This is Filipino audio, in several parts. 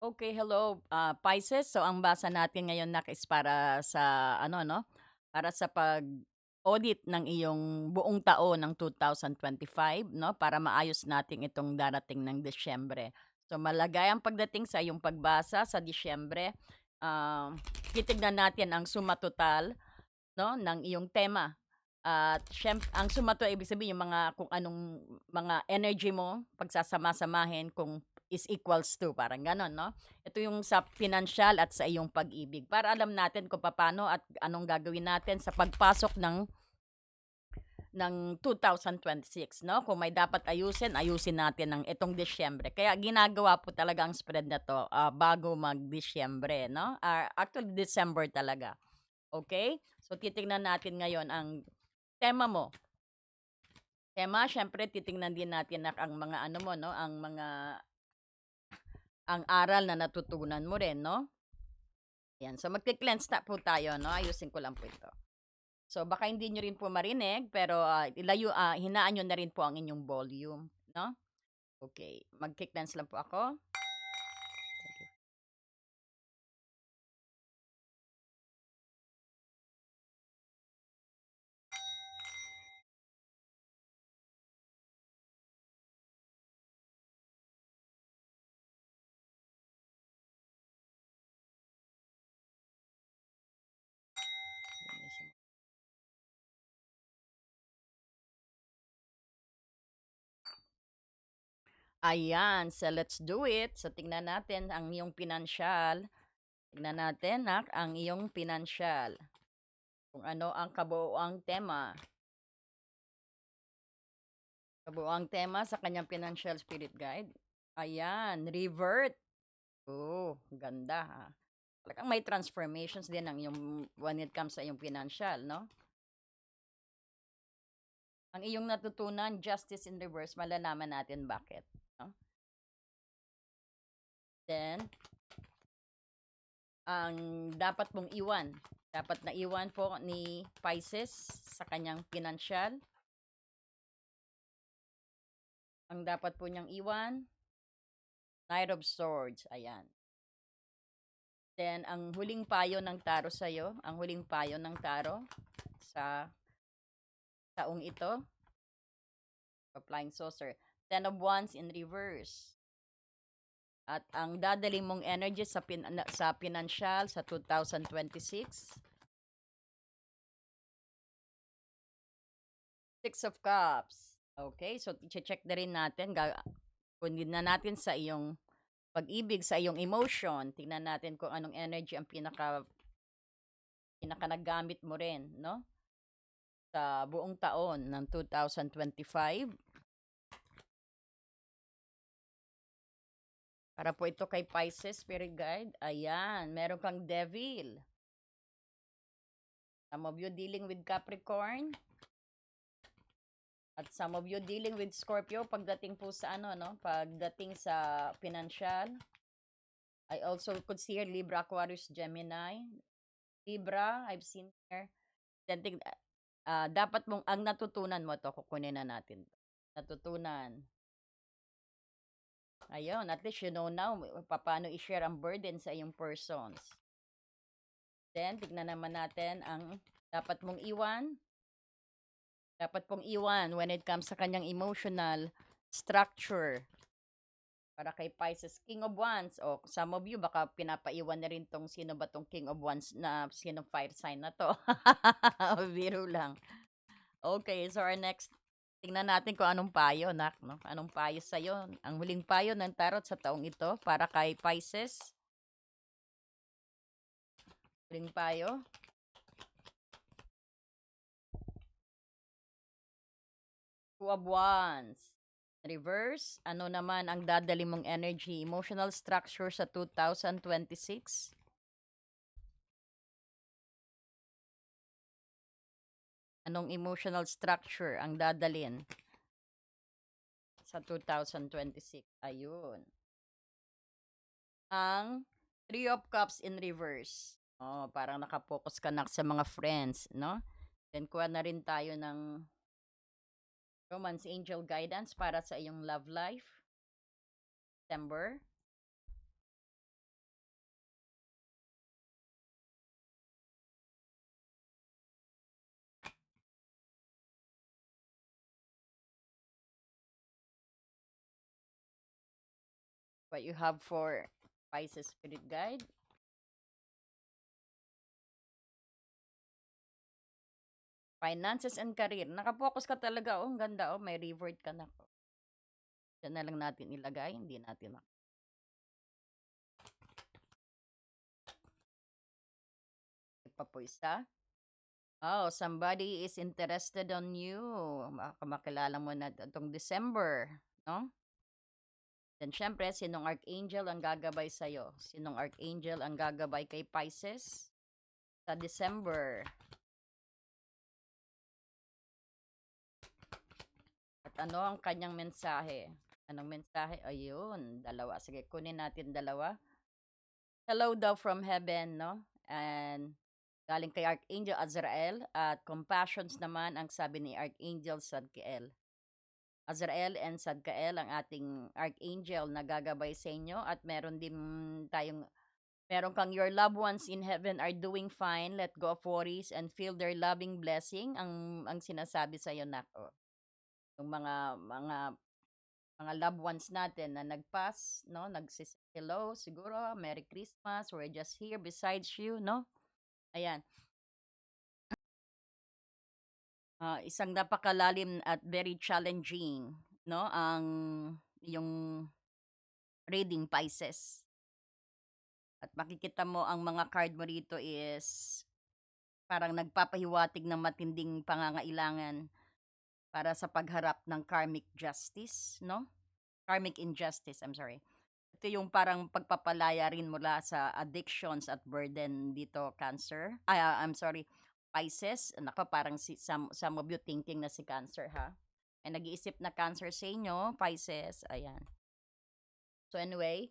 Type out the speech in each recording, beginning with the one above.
Okay, hello, Pisces. So ang basa natin ngayon nak is para sa ano 'no, para sa pag-audit ng iyong buong taon ng 2025 'no, para maayos natin itong darating ng Disyembre. So maligayang pagdating sa iyong pagbasa sa Disyembre. Ah, Titignan natin ang suma total 'no, ng iyong tema at ang suma total ibig sabihin yung mga kung anong mga energy mo pagsasama-samahin kung is equals to, parang gano'n 'no. Ito yung sa pinansiyal at sa iyong pag-ibig para alam natin kung papaano at anong gagawin natin sa pagpasok ng 2026 'no. Kung may dapat ayusin, ayusin natin ng itong Disyembre. Kaya ginagawa po talaga ang spread na 'to, bago mag-Disyembre 'no, actually December talaga, okay. So titingnan natin ngayon ang tema mo. Tema siyempre titingnan din natin ang mga ano mo 'no, ang aral na natutunan mo rin 'no. Yan, so magke-cleanse na po tayo 'no, ayusin ko lang po ito. So baka hindi niyo rin po marinig pero, hinaan niyo na rin po ang inyong volume 'no. Okay, magke-cleanse lang po ako. Ayan, so let's do it. So tingnan natin ang iyong pinansiyal. Tingnan natin ang iyong pinansiyal, kung ano ang kabuuang tema. Kabuuang tema sa kanyang financial spirit guide. Ayan, revert. Oh, ganda ha. Talagang may transformations din ang yung when it comes sa iyong financial, no? Ang iyong natutunan, justice in reverse, malalaman natin bakit. No? Then, ang dapat mong iwan. Dapat na iwan po ni Pisces sa kanyang financial. Ang dapat po niyang iwan, Knight of Swords. Ayan. Then, ang huling payo ng taro sa'yo, ang huling payo ng taro sa taong ito, Flying Saucer, Ten of Wands in reverse. At ang dadali mong energy sa pinansyal sa 2026, Six of Cups. Okay, so i-check na rin natin, kunin na natin sa iyong pag-ibig, sa iyong emotion. Tingnan natin kung anong energy ang pinaka nagamit mo rin, no? Sa buong taon ng 2025. Para po ito kay Pisces Spirit Guide. Ayan, meron kang Devil. Some of you dealing with Capricorn. At some of you dealing with Scorpio pagdating po sa ano, no? Pagdating sa financial. I also could see here Libra, Aquarius, Gemini. Libra, I've seen here. Then, dapat mong, ang natutunan mo to, kukunin na natin. Natutunan. Ayun, at least you know now paano i-share ang burden sa iyong persons. Then, tignan naman natin ang dapat mong iwan. Dapat pong iwan when it comes sa kanyang emotional structure. Para kay Pisces, King of Wands. O, some of you, baka pinapaiwan na rin tong sino ba tong King of Wands na sino fire sign na to. Biro lang. Okay, so our next, tingnan natin kung anong payo, no? Anong payo sa'yo. Ang huling payo ng tarot sa taong ito para kay Pisces. Huling payo. Two of Wands. Reverse, ano naman ang dadali mong energy, emotional structure sa 2026? Anong emotional structure ang dadalin sa 2026? Ayun. Ang Three of Cups in reverse. Oh, parang nakapokus ka na sa mga friends, no? Then kuha na rin tayo ng Romance Angel Guidance para sa iyong love life. September. what you have for Pisces Spirit Guide. Finances and career. Nakapokus ka talaga. Oh, ang ganda. Oh, may revert ka na. Diyan na lang natin ilagay. Hindi natin pa po isa. Oh, somebody is interested on you. Makilala mo na itong December, no? Then, syempre, sinong archangel ang gagabay sa'yo? Sinong archangel ang gagabay kay Pisces sa December? At ano ang kanyang mensahe? Anong mensahe? Ayun, dalawa. Sige, kunin natin dalawa. Hello daw from heaven, no? And galing kay Archangel Azrael at compassions naman ang sabi ni Archangel Sadkiel. Azrael and Sadkiel ang ating Archangel na gagabay sa inyo at meron kang your loved ones in heaven are doing fine, let go of worries and feel their loving blessing ang sinasabi sa iyo nako. Yung mga loved ones natin na nagpass, no? Hello, siguro, Merry Christmas, we're just here besides you, no? Ayan. Isang napakalalim at very challenging, no? Yung reading Pisces. At makikita mo ang mga card mo rito is parang nagpapahiwatig ng matinding pangangailangan para sa pagharap ng karmic justice, no? Karmic injustice, I'm sorry. Ito yung parang pagpapalaya rin mula sa addictions at burden dito, Cancer. I'm sorry, Pisces. Nako, parang some of you thinking na si Cancer, ha? Ay nag-iisip na Cancer sa inyo, Pisces. Ayan. So anyway,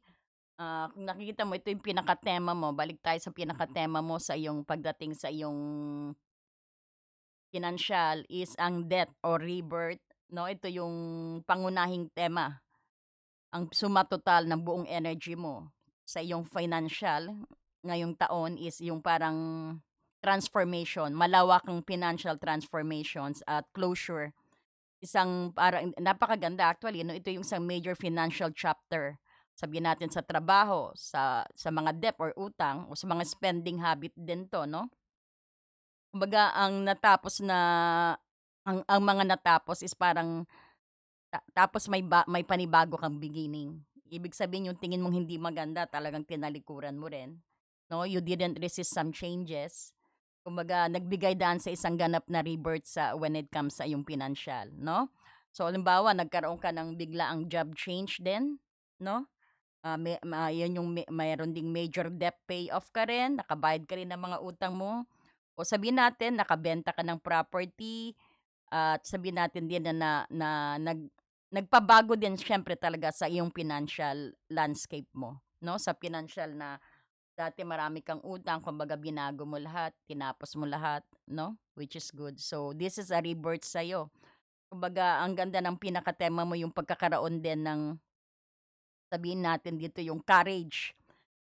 kung nakikita mo, ito yung pinaka-tema mo. Balik tayo sa pinaka-tema mo sa iyong pagdating sa iyong financial is ang death or rebirth. No, ito yung pangunahing tema. Ang suma total ng buong energy mo sa iyong financial ngayong taon is yung parang transformation, malawakang financial transformations at closure. Isang parang napakaganda actually, no? Ito yung isang major financial chapter. Sabihin natin sa trabaho, sa mga debt or utang o sa mga spending habit din to, no? Kumbaga ang mga natapos is parang tapos may panibago kang beginning. Ibig sabihin yung tingin mong hindi maganda talagang tinalikuran mo rin, 'no? You didn't resist some changes. Kumbaga nagbigay daan sa isang ganap na rebirth sa when it comes sa iyong financial, 'no? So halimbawa nagkaroon ka ng biglaang job change din, 'no? Yan yung mayroon ding major debt payoff ka rin, nakabayad ka rin ng mga utang mo. O sabihin natin nakabenta ka ng property at sabihin natin din na nagpabago din siyempre talaga sa iyong financial landscape mo, 'no? Sa financial na dati marami kang utang, kumbaga binago mo lahat, tinapos mo lahat, 'no? Which is good. So, this is a rebirth sa'yo. Kumbaga ang ganda ng pinakatema mo yung pagkakaroon din ng sabihin natin dito yung courage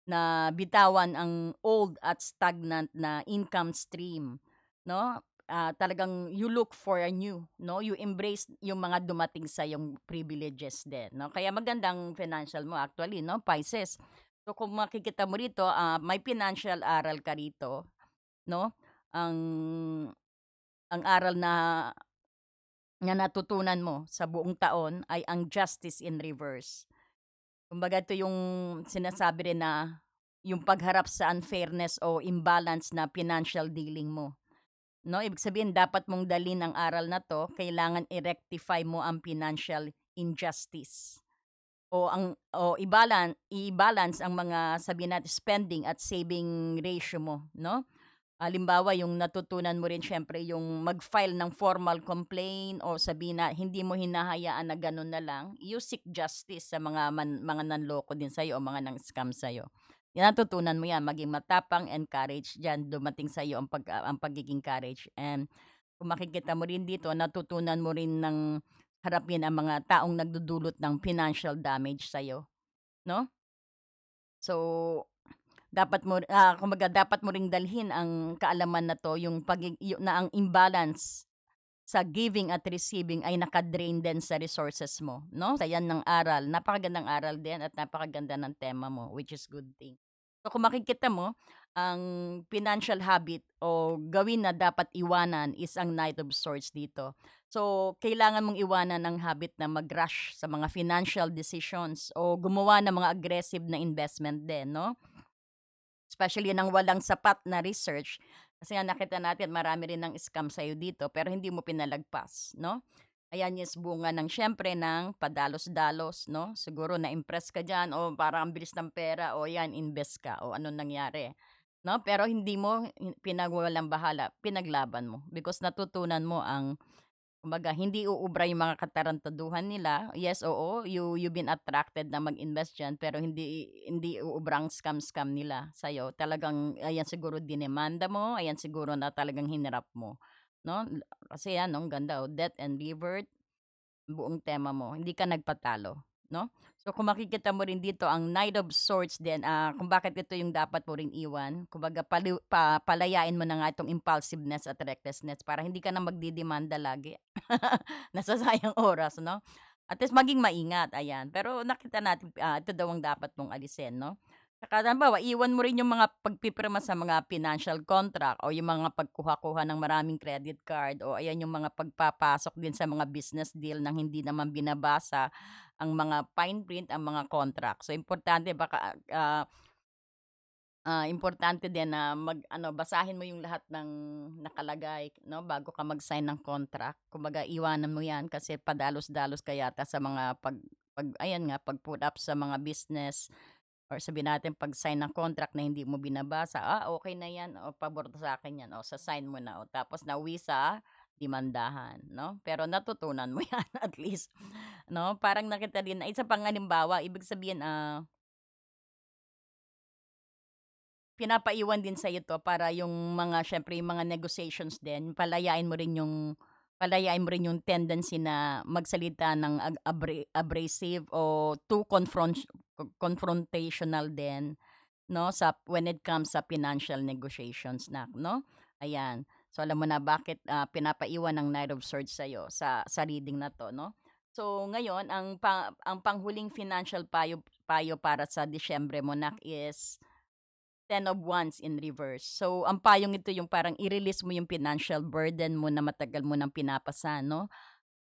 na bitawan ang old at stagnant na income stream, 'no? Talagang you look for a new, 'no? You embrace yung mga dumating sa yung privileges din, 'no? Kaya magandang financial mo actually, 'no, Pisces. So kung makikita mo rito, may financial aral ka rito, 'no? Ang ang aral na natutunan mo sa buong taon ay ang justice in reverse. Kumbaga ito yung sinasabi rin na yung pagharap sa unfairness o imbalance na financial dealing mo. No, ibig sabihin dapat mong dalhin ang aral na 'to, kailangan i-rectify mo ang financial injustice o i-balance ang mga sabihin natin spending at saving ratio mo, 'no? Halimbawa yung natutunan mo rin siyempre yung mag-file ng formal complaint o sabihin na hindi mo hinahayaan na gano'n na lang, you seek justice sa mga nanloko din sa'yo o mga nang-scam sa'yo. Natutunan mo 'yan, maging matapang and courage diyan dumating sa'yo ang pagiging courage and kung makikita mo rin dito natutunan mo rin ng harapin ang mga taong nagdudulot ng financial damage sa'yo, 'no? So kumbaga dapat mo ring dalhin ang kaalaman na 'to, yung na ang imbalance sa giving at receiving ay naka-drain din sa resources mo, 'no? Sa 'yan ng aral, napakagandang aral din at napakaganda ng tema mo, which is good thing. So, kung makikita mo, ang financial habit o gawin na dapat iwanan is ang Knight of Swords dito. So, kailangan mong iwanan ang habit na mag-rush sa mga financial decisions o gumawa ng mga aggressive na investment din, 'no? Especially ng walang sapat na research. Kasi nga nakita natin marami rin ng scam sa'yo dito pero hindi mo pinalagpas, 'no? Ayan is bunga ng siyempre ng padalos-dalos, 'no? Siguro na-impress ka diyan o parang ang bilis ng pera o 'yan invest ka o anong nangyari, 'no? Pero hindi mo pinagwawalang-bahala, pinaglaban mo because natutunan mo ang kumbaga hindi uubra yung mga katarantaduhan nila. Yes, oo, you've been attracted na mag-invest diyan pero hindi uubra ang scam-scam nila sa'yo. Talagang ayan siguro dinemanda mo, ayan siguro na talagang hinirap mo, 'no? Kasi yan 'no, ang ganda, oh, Death and Rebirth, buong tema mo, hindi ka nagpatalo, 'no? So, kung makikita mo rin dito ang Knight of Swords din, kung bakit ito yung dapat mo ring iwan, kumbaga palayain mo na nga itong impulsiveness at recklessness para hindi ka na magdidemanda lagi. Nasasayang oras 'no? At least maging maingat, ayan. Pero nakita natin, ito daw ang dapat mong alisin 'no? Tsaka halimbawa iwan mo rin yung mga pagpipirma sa mga financial contract o yung mga pagkuha-kuha ng maraming credit card o ayan yung mga pagpapasok din sa mga business deal nang hindi naman binabasa ang mga fine print, ang mga contract. So importante baka, importante din na mag-ano, basahin mo yung lahat ng nakalagay 'no, bago ka mag-sign ng contract. Kumbaga iwanan mo 'yan kasi padalos-dalos ka yata sa mga ayan nga, pag-put up sa mga business or sabihin natin pag-sign ng contract na hindi mo binabasa. Okay na 'yan, o pabor sa akin 'yan, o sa-sign mo na, o tapos nauwi sa demandahan 'no. Pero natutunan mo 'yan at least 'no, parang nakita din na isa pang halimbawa, ibig sabihin, pinapaiwan din sa'yo 'to para yung mga siyempre yung mga negotiations din palayain mo rin yung tendency na magsalita ng abrasive o too confrontational din 'no, when it comes sa financial negotiations na 'no, ayan. So, alam mo na bakit, pinapaiwan ng Knight of Swords sa'yo sa reading na 'to 'no. So, ngayon ang panghuling financial payo payo para sa Disyembre mo nak is Ten of Wands in reverse. So, ang payong ito yung parang i-release mo yung financial burden mo na matagal mo ng pinapasa 'no.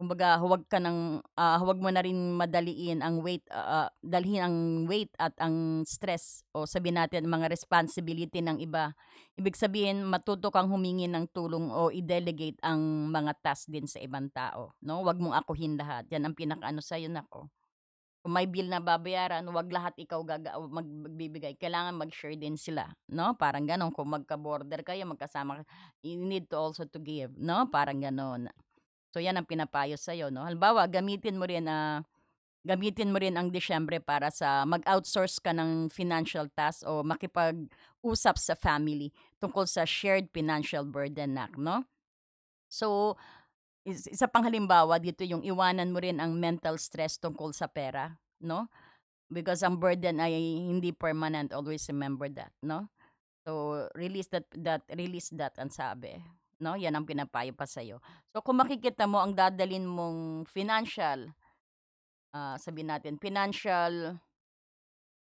Kumbaga huwag mo na rin madaliin ang dalhin ang weight at ang stress o sabihin natin mga responsibility ng iba. Ibig sabihin matuto kang humingi ng tulong o i-delegate ang mga task din sa ibang tao 'no. Huwag mong akuhin lahat, 'yan ang pinakaano sa'yo naku. Kung may bill na babayaran, 'wag lahat ikaw magbibigay, kailangan mag-share din sila, 'no, parang gano'n. Kung magka-border kayo, magkasama you need to also to give, 'no, parang gano'n. So 'yan ang pinapayo sa'yo, 'no. Halimbawa, gamitin mo rin ang Disyembre para sa mag-outsource ka ng financial task o makipag-usap sa family tungkol sa shared financial burden nak 'no. So, isa pang halimbawa dito yung iwanan mo rin ang mental stress tungkol sa pera, 'no? Because ang burden ay hindi permanent, always remember that, 'no? So, release that ang sabi, 'no? 'Yan ang pinapayo pa sa'yo. So, kung makikita mo ang dadalhin mong sabihin natin financial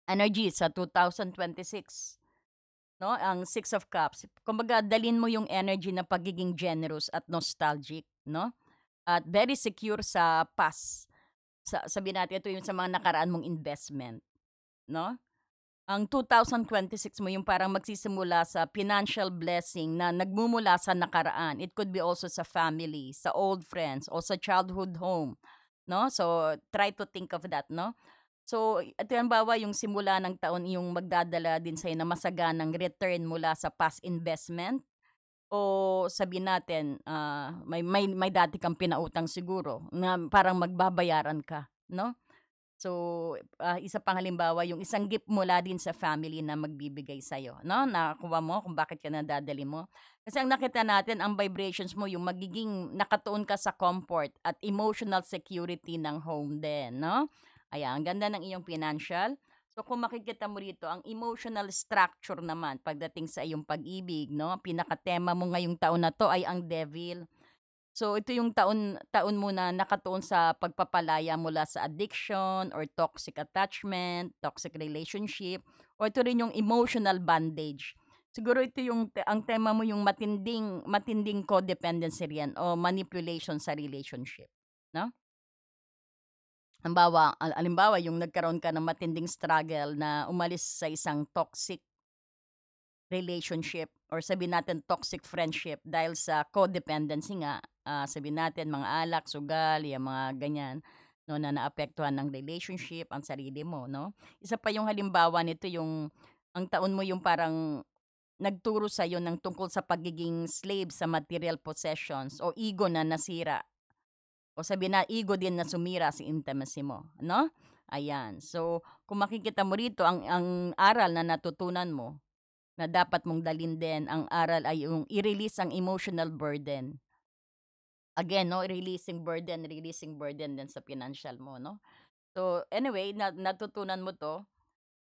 energy sa 2026, 'no, ang Six of Cups. Kumbaga dalhin mo yung energy na pagiging generous at nostalgic, 'no? At very secure sa past. Sabihin natin ito yung sa mga nakaraan mong investment, 'no? Ang 2026 mo yung parang magsisimula sa financial blessing na nagmumula sa nakaraan. It could be also sa family, sa old friends, o sa childhood home, 'no? So, try to think of that, 'no? So, at halimbawa yung simula ng taon yung magdadala din sa'yo na masaganang return mula sa past investment o sabihin natin, may dati kang pinautang siguro na parang magbabayaran ka, 'no? So, isa pang halimbawa yung isang gift mula din sa family na magbibigay sa'yo 'no, nakuha mo kung bakit ka nadadali mo. Kasi ang nakita natin ang vibrations mo yung magiging nakatuon ka sa comfort at emotional security ng home din 'no. Ayan, ang ganda ng iyong financial. So, kung makikita mo rito ang emotional structure naman pagdating sa iyong pag-ibig 'no, pinakatema mo ngayong taon na 'to ay ang Devil. So ito yung taon taon mo na nakatuon sa pagpapalaya mula sa addiction or toxic attachment, toxic relationship, or ito rin yung emotional bondage. Siguro ito yung ang tema mo yung matinding matinding codependency riyan o manipulation sa relationship, 'no? Halimbawa yung nagkaroon ka ng matinding struggle na umalis sa isang toxic relationship or sabihin natin toxic friendship dahil sa codependency nga, sabihin natin mga alak, sugal, yang mga ganyan, 'no, na naapektuhan ng relationship ang sarili mo, 'no? Isa pa yung halimbawa nito yung ang taon mo yung parang nagturo sa'yo ng tungkol sa pagiging slave sa material possessions o ego na nasira o sabihin na ego din na sumira sa intimacy mo, 'no? Ayan. So, kung makikita mo rito ang aral na natutunan mo na dapat mong dalhin din ang aral ay yung i-release ang emotional burden. Again 'no, releasing burden din sa financial mo 'no. So anyway, natutunan mo 'to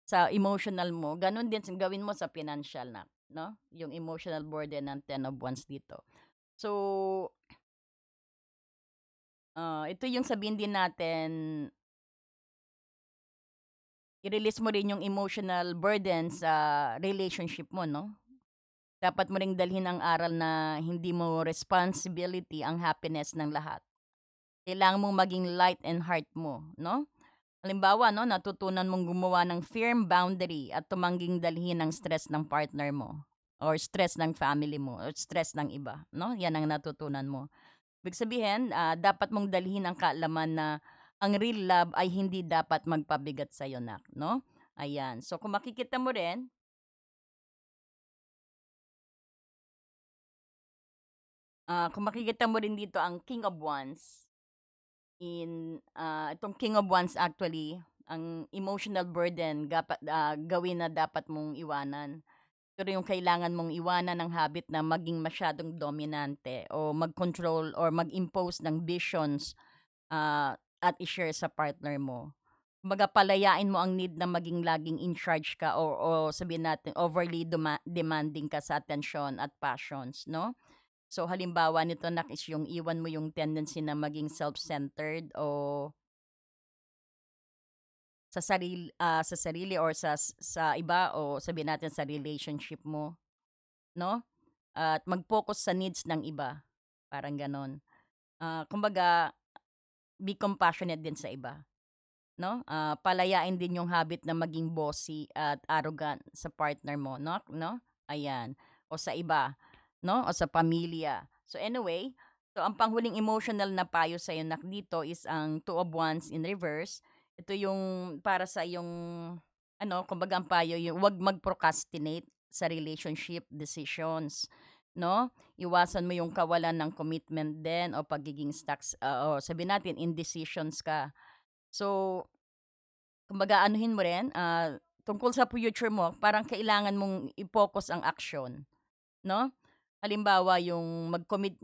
sa emotional mo, gano'n din gawin mo sa financial 'no, yung emotional burden ng Ten of Wands dito. So, ito yung sabihin din natin, i-release mo rin yung emotional burden sa relationship mo 'no. Dapat mo ring dalhin ang aral na hindi mo responsibility ang happiness ng lahat. Kailangan mong maging light and heart mo, 'no? Halimbawa 'no, natutunan mong gumawa ng firm boundary at tumangging dalhin ang stress ng partner mo or stress ng family mo or stress ng iba, 'no? 'Yan ang natutunan mo. Ibig sabihin, dapat mong dalhin ang kaalaman na ang real love ay hindi dapat magpabigat sa'yo 'no? Ayan. So kung makikita mo rin, kung makikita mo rin dito ang King of Wands. Itong King of Wands actually, ang emotional burden gawin na dapat mong iwanan. Pero yung kailangan mong iwanan ng habit na maging masyadong dominante o mag-control or mag-impose ng visions, at i-share sa partner mo. Kumbaga palayain mo ang need na maging laging in charge ka o sabihin natin overly demanding ka sa atensyon at passions, 'no? So halimbawa nito is yung iwan mo yung tendency na maging self-centered o sa sarili or sa iba o sabihin natin sa relationship mo, 'no? At mag-focus sa needs ng iba, parang gano'n. Kumbaga be compassionate din sa iba, 'no? Palayain din yung habit na maging bossy at arrogant sa partner mo, 'no? Ayan, o sa iba, 'no, o sa pamilya. So anyway, so ang panghuli emotional na payo sa'yo dito is ang Two of Wands in reverse. Ito yung para sa yung ano, kumbaga ang payo yung 'wag mag-procrastinate sa relationship decisions, 'no? Iwasan mo yung kawalan ng commitment din o pagiging stuck o sabihin natin indecisions ka. So, kumbaga anuhin mo rin, tungkol sa future mo parang kailangan mong i-focus ang aksyon, 'no? Halimbawa yung mag-commit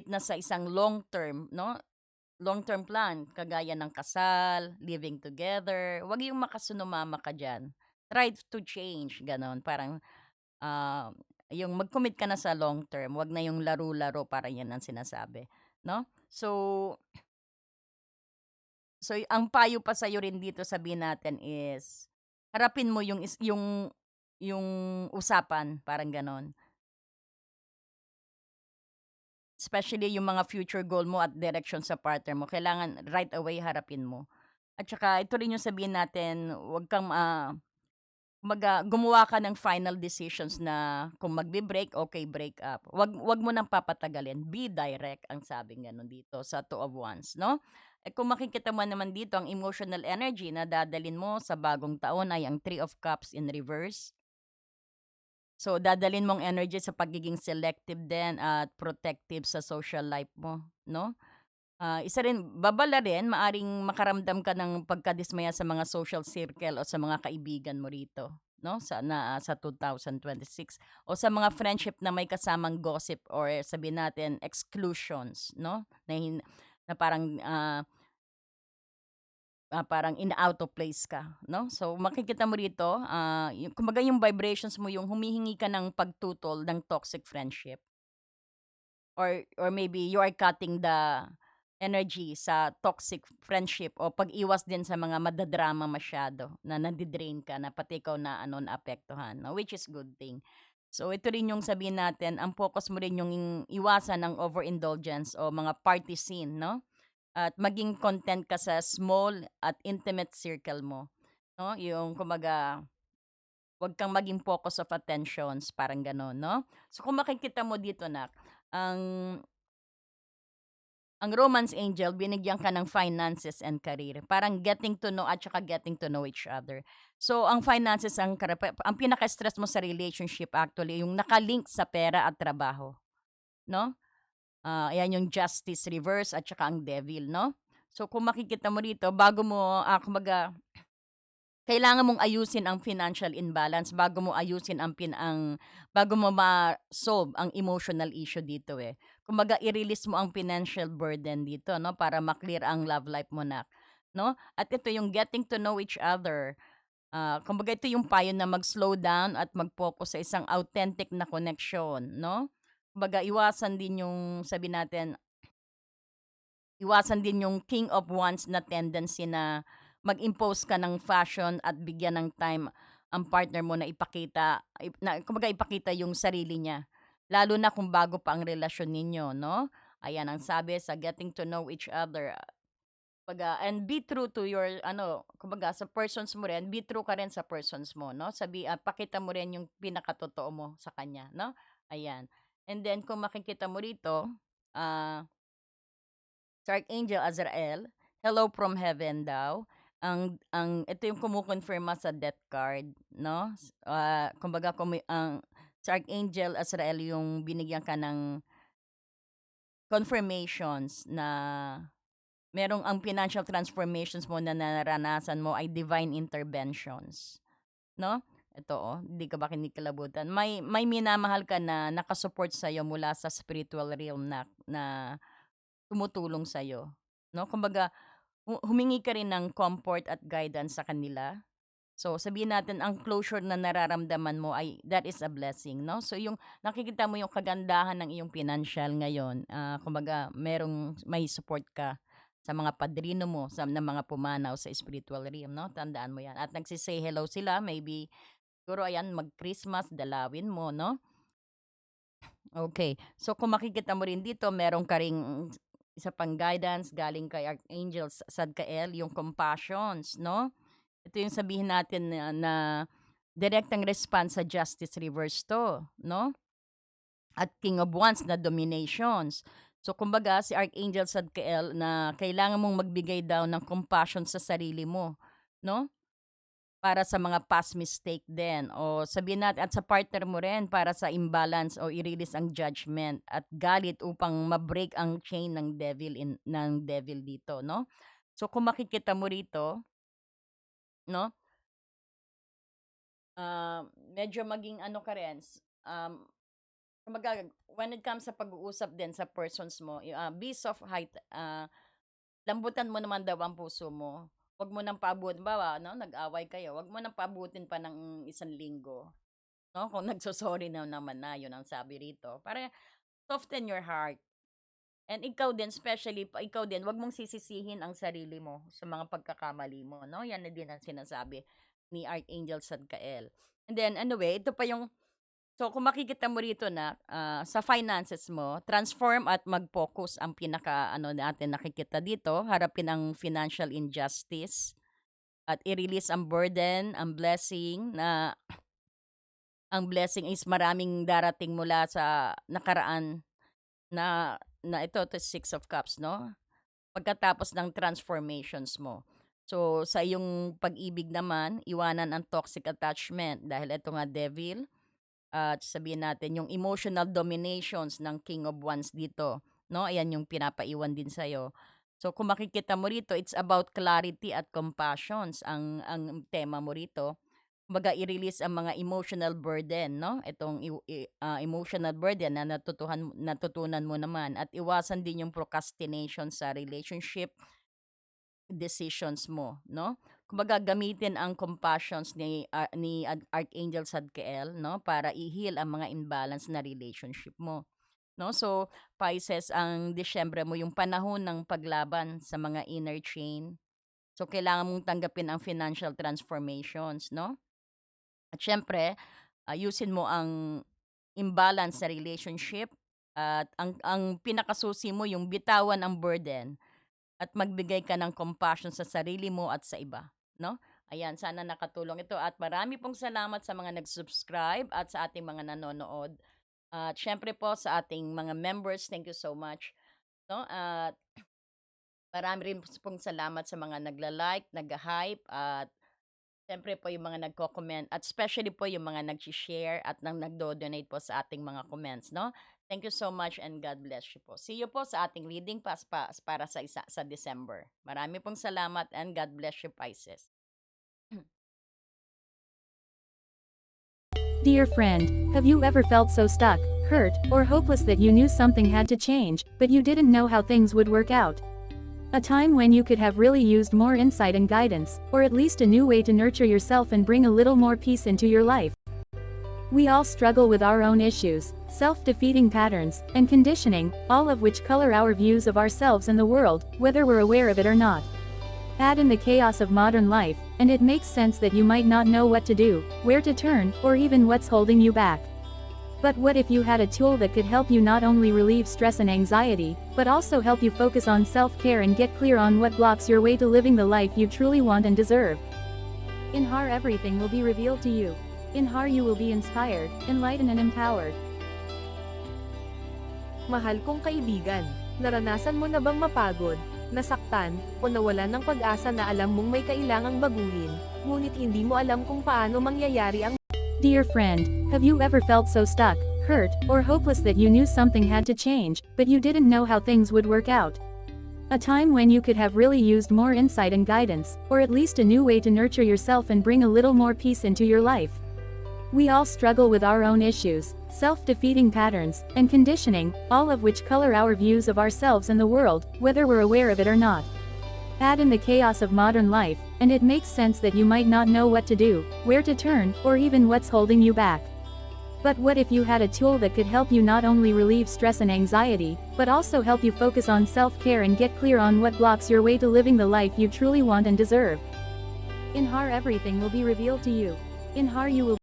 na sa isang long term 'no, long term plan kagaya ng kasal, living together, 'wag yung makasumama ka diyan. Try to change gano'n parang, ah, yung mag-commit ka na sa long term, 'wag na yung laro-laro parang 'yan ang sinasabi, 'no? So, ang payo pa sa'yo rin dito sabihin natin is, harapin mo yung usapan parang gano'n. Especially yung mga future goal mo at direction sa partner mo kailangan right away harapin mo. At saka ito rin yung sabihin natin, huwag kang, kumbaga gumawa ka ng final decisions na kung magbe-break, okay break up. Wag mo nang papatagalin, be direct ang sabing gano'n dito sa Two of Wands 'no. Eh, kung makikita mo naman dito ang emotional energy na dadalhin mo sa bagong taon ay ang Three of Cups in reverse. So, dadalhin mong energy sa pagiging selective din at protective sa social life mo 'no. Isa rin babala rin maaring makaramdam ka ng pagkadismaya sa mga social circle o sa mga kaibigan mo rito 'no, sa 2026 o sa mga friendship na may kasamang gossip or sabihin natin exclusions 'no, na parang, parang out of place ka 'no. So, makikita mo rito, yung kumbaga yung vibrations mo yung humihingi ka ng pagtutol ng toxic friendship. or maybe you are cutting the energy sa toxic friendship o pag-iwas din sa mga madadrama masyado na nade-drain ka na pati ikaw na ano, naapektuhan 'no, which is good thing. So ito rin yung sabihin natin, ang focus mo rin yung iwasan ng overindulgence o mga party scene 'no, at maging content ka sa small at intimate circle mo 'no, yung kumbaga 'wag kang maging focus of attentions, parang gano'n 'no. So kung makikita mo dito nak, ang ang romance angel binigyan ka ng finances and career, parang getting to know at saka getting to know each other. So ang finances ang pinaka-stress mo sa relationship actually yung naka-link sa pera at trabaho 'no. Ayan yung justice reverse at saka ang devil 'no. So kung makikita mo rito bago mo, kumbaga kailangan mong ayusin ang financial imbalance bago mo ayusin bago mo ma-solve ang emotional issue dito, eh. Kumbaga i-release mo ang financial burden dito 'no, para ma-clear ang love life mo na 'no. At ito yung getting to know each other, kumbaga ito yung payo na mag-slow down at mag-focus sa isang authentic na connection 'no. Kumbaga iwasan din yung king of wands na tendency na mag-impose ka ng fashion at bigyan ng time ang partner mo na kumbaga ipakita yung sarili niya. Lalo na kung bago pa ang relasyon ninyo 'no. Ayan ang sabi sa getting to know each other, kumbaga and be true to your ano, kumbaga sa persons mo rin, be true ka rin sa persons mo 'no. Pakita mo rin yung pinakatotoo mo sa kanya 'no, ayan. And then kung makikita mo rito, ah sa Archangel Azrael, "Hello from heaven" daw. Ito yung kumukonfirma sa death card 'no, kumbaga sa Archangel Azrael yung binigyan ka ng confirmations na ang financial transformations mo na naranasan mo ay divine interventions 'no. Ito, hindi ka ba kinikilabutan? May minamahal ka na naka-support sa'yo mula sa spiritual realm na tumutulong sa'yo 'no. Kumbaga humingi ka rin ng comfort at guidance sa kanila. So, sabihin natin ang closure na nararamdaman mo ay that is a blessing 'no. So, yung nakikita mo yung kagandahan ng iyong financial ngayon, kumbaga may support ka sa mga padrino mo, na mga pumanaw sa spiritual realm 'no, tandaan mo 'yan. At hello sila, maybe siguro ayan mag-Christmas dalawin mo 'no. Okay. So kung makikita mo rin dito meron ka ring isa pang guidance galing kay Archangel Sadkael, yung compassions 'no. Ito yung sabihin natin na direktang response sa justice reverse 'to 'no, at King of Wands na dominations. So kumbaga si Archangel Sadkael na kailangan mong magbigay daw ng compassion sa sarili mo 'no. Para sa mga past mistake din o sabihin natin at sa partner mo rin para sa imbalance o i-release ang judgment at galit upang ma-break ang chain ng devil dito 'no. So kung makikita mo rito 'no, medyo maging ano ka rin, kumbaga when it comes sa pag-uusap din sa persons mo, be soft height, lambutan mo naman daw ang puso mo. 'Wag mo ng paabutin halimbawa 'no, nag-away kayo, 'wag mo ng paabutin pa ng 1 linggo. 'No, kung nagso-sorry na naman na, yun ang sabi rito. Para soften your heart and ikaw din especially ikaw din 'wag mong sisisihin ang sarili mo sa mga pagkakamali mo 'no, yan na din ang sinasabi ni Archangel Sadkael. And then anyway, ito pa yung so kung makikita mo rito na, sa finances mo, transform at mag-focus ang pinaka-ano natin nakikita dito, harapin ang financial injustice at i-release ang burden, ang blessing is maraming darating mula sa nakaraan na ito 6 of Cups 'no, pagkatapos ng transformations mo. So, sa iyong pag-ibig naman, iwanan ang toxic attachment dahil ito nga devil at sabihin natin yung emotional dominations ng King of Wands dito 'no, ayan yung pinapaiwan din sa'yo. So, kung makikita mo rito, it's about clarity at compassions ang tema mo rito. Kumbaga i-release ang mga emotional burden 'no, itong emotional burden na natutunan mo naman at iwasan din yung procrastination sa relationship decisions mo 'no. Kumbaga gamitin ang compassions ni Archangel Zadkiel 'no, para i-heal ang mga imbalance na relationship mo. 'no. So, Pisces, ang Disyembre mo yung panahon ng paglaban sa mga inner chain. So, kailangan mong tanggapin ang financial transformations, 'no. At siyempre, ayusin mo ang imbalance sa relationship at ang pinakasusi mo yung bitawan ang burden at magbigay ka ng compassion sa sarili mo at sa iba, 'no? Ayan, sana nakatulong ito at marami pong salamat sa mga nag-subscribe at sa ating mga nanonood. At siyempre po sa ating mga members, thank you so much, 'no? At marami rin pong salamat sa mga nagla-like, nagha-hype at siyempre po yung mga nagko-comment at especially po yung mga nagshi-share at nagdo-donate po sa ating mga comments, 'no? Thank you so much and God bless you po. See you po sa ating reading para sa December. Marami pong salamat and God bless you, Pisces. Dear friend, have you ever felt so stuck, hurt, or hopeless that you knew something had to change, but you didn't know how things would work out? A time when you could have really used more insight and guidance, or at least a new way to nurture yourself and bring a little more peace into your life. We all struggle with our own issues, self-defeating patterns, and conditioning, all of which color our views of ourselves and the world, whether we're aware of it or not. Add in the chaos of modern life, and it makes sense that you might not know what to do, where to turn, or even what's holding you back. But what if you had a tool that could help you not only relieve stress and anxiety, but also help you focus on self-care and get clear on what blocks your way to living the life you truly want and deserve? In HAR, everything will be revealed to you. In HAR, you will be inspired, enlightened and empowered. Mahal kong kaibigan, naranasan mo na bang mapagod, nasaktan, o nawalan ng pag-asa na alam mong may kailangang baguhin, ngunit hindi mo alam kung paano mangyayari ang... Dear friend, have you ever felt so stuck, hurt, or hopeless that you knew something had to change, but you didn't know how things would work out? A time when you could have really used more insight and guidance, or at least a new way to nurture yourself and bring a little more peace into your life. We all struggle with our own issues, self-defeating patterns, and conditioning, all of which color our views of ourselves and the world, whether we're aware of it or not. Add in the chaos of modern life, and it makes sense that you might not know what to do, where to turn, or even what's holding you back. But what if you had a tool that could help you not only relieve stress and anxiety, but also help you focus on self-care and get clear on what blocks your way to living the life you truly want and deserve? In HAR, everything will be revealed to you. In HAR, you will